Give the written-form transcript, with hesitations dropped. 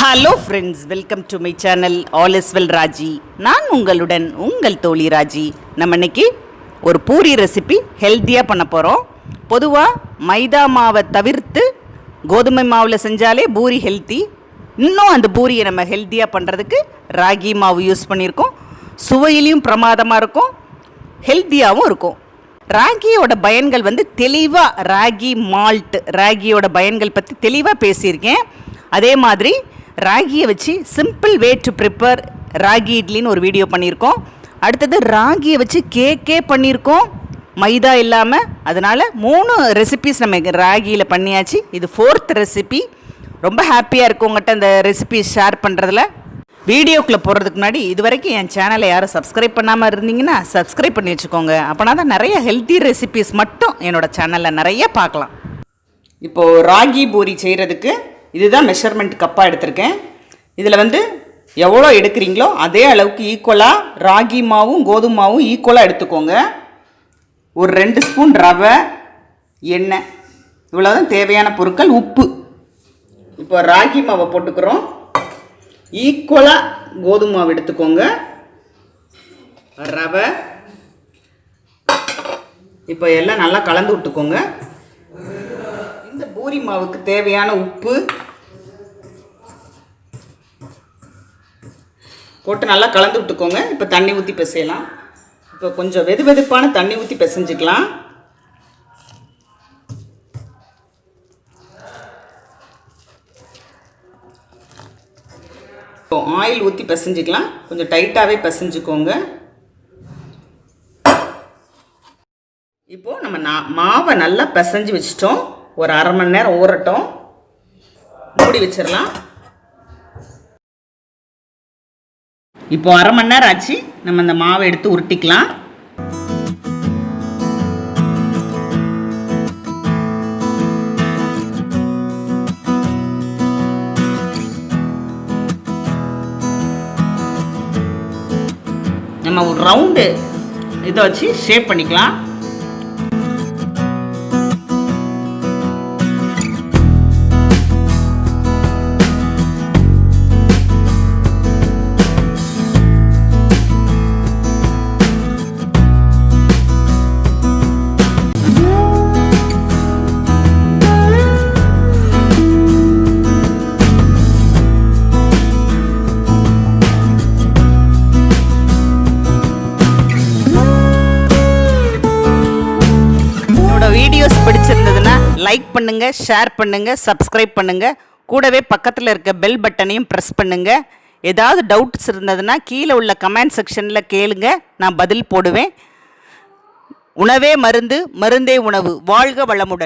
Hello friends, welcome to my channel all is well Raji. நான் உங்களுடன் உங்கள் தோழி ராஜி. நம்ம இன்னைக்கு ஒரு பூரி ரெசிபி ஹெல்த்தியாக பண்ண போகிறோம். பொதுவாக மைதா மாவை தவிர்த்து கோதுமை மாவில் செஞ்சாலே பூரி ஹெல்த்தி. இன்னும் அந்த பூரியை நம்ம ஹெல்த்தியாக பண்ணுறதுக்கு ராகி மாவு யூஸ் பண்ணியிருக்கோம். சுவையிலையும் பிரமாதமாக இருக்கும், ஹெல்த்தியாகவும் இருக்கும். ராகியோட பயன்கள் தெளிவாக மால்ட் ராகியோட பயன்கள் பற்றி தெளிவாக பேசியிருக்கேன். அதே மாதிரி ராகியை வச்சு simple way to prepare ragi இட்லின்னு ஒரு வீடியோ பண்ணியிருக்கோம். அடுத்தது ராகியை வச்சு கேக்கே பண்ணியிருக்கோம், மைதா இல்லாமல். அதனால் 3 ரெசிபீஸ் நம்ம ராகியில் பண்ணியாச்சு. இது 4th ரெசிபி. ரொம்ப ஹாப்பியாக இருக்கும் உங்கள்கிட்ட இந்த ரெசிபி ஷேர் பண்ணுறதுல. வீடியோக்குள்ளே போகிறதுக்கு முன்னாடி இது வரைக்கும் என் சேனலை யாரும் சப்ஸ்கிரைப் பண்ணாமல் இருந்தீங்கன்னா சப்ஸ்கிரைப் பண்ணி வச்சுக்கோங்க. அப்போனா தான் நிறைய ஹெல்த்தி ரெசிபீஸ் மட்டும் என்னோடய சேனலில் நிறைய பார்க்கலாம். இப்போது ராகி பூரி செய்கிறதுக்கு இதுதான் மெஷர்மெண்ட் கப்பாக எடுத்திருக்கேன். இதில் எவ்வளோ எடுக்கிறீங்களோ அதே அளவுக்கு ஈக்குவலாக ராகி மாவும் கோதுமை மாவும் ஈக்குவலாக எடுத்துக்கோங்க. ஒரு 2 ஸ்பூன் ரவை, எண்ணெய், இவ்வளோதான் தேவையான பொருட்கள். உப்பு. இப்போ ராகி மாவை போட்டுக்கிறோம். ஈக்குவலாக கோதுமை மாவு எடுத்துக்கோங்க. ரவை இப்போ எல்லாம் நல்லா கலந்து விட்டுக்கோங்க. இந்த பூரி மாவுக்கு தேவையான உப்பு போட்டு நல்லா கலந்து விட்டுக்கோங்க. இப்போ தண்ணி ஊற்றி பிசையலாம். இப்போ கொஞ்சம் வெதுவெதுப்பான தண்ணி ஊற்றி பிசைஞ்சிக்கலாம். இப்போ ஆயில் ஊற்றி பிசைஞ்சிக்கலாம். கொஞ்சம் டைட்டாகவே பிசைஞ்சிக்கோங்க. இப்போது நம்ம மாவை நல்லா பிசைஞ்சு வச்சிட்டோம். ஒரு அரை மணி நேரம் ஊறட்டும். மூடி வச்சிடலாம். இப்போ அரை மணி நேரம் ஆச்சு. நம்ம இந்த மாவை எடுத்து உருட்டிக்கலாம். நம்ம ஒரு ரவுண்டு இதை வச்சு ஷேப் பண்ணிக்கலாம். வீடியோஸ் பிடிச்சிருந்ததுன்னா லைக் பண்ணுங்கள், ஷேர் பண்ணுங்கள், சப்ஸ்கிரைப் பண்ணுங்கள். கூடவே பக்கத்தில் இருக்க பெல் பட்டனையும் ப்ரெஸ் பண்ணுங்கள். ஏதாவது டவுட்ஸ் இருந்ததுன்னா கீழே உள்ள கமெண்ட் செக்ஷனில் கேளுங்க, நான் பதில் போடுவேன். உணவே மருந்து, மருந்தே உணவு. வாழ்க வளமுடன்.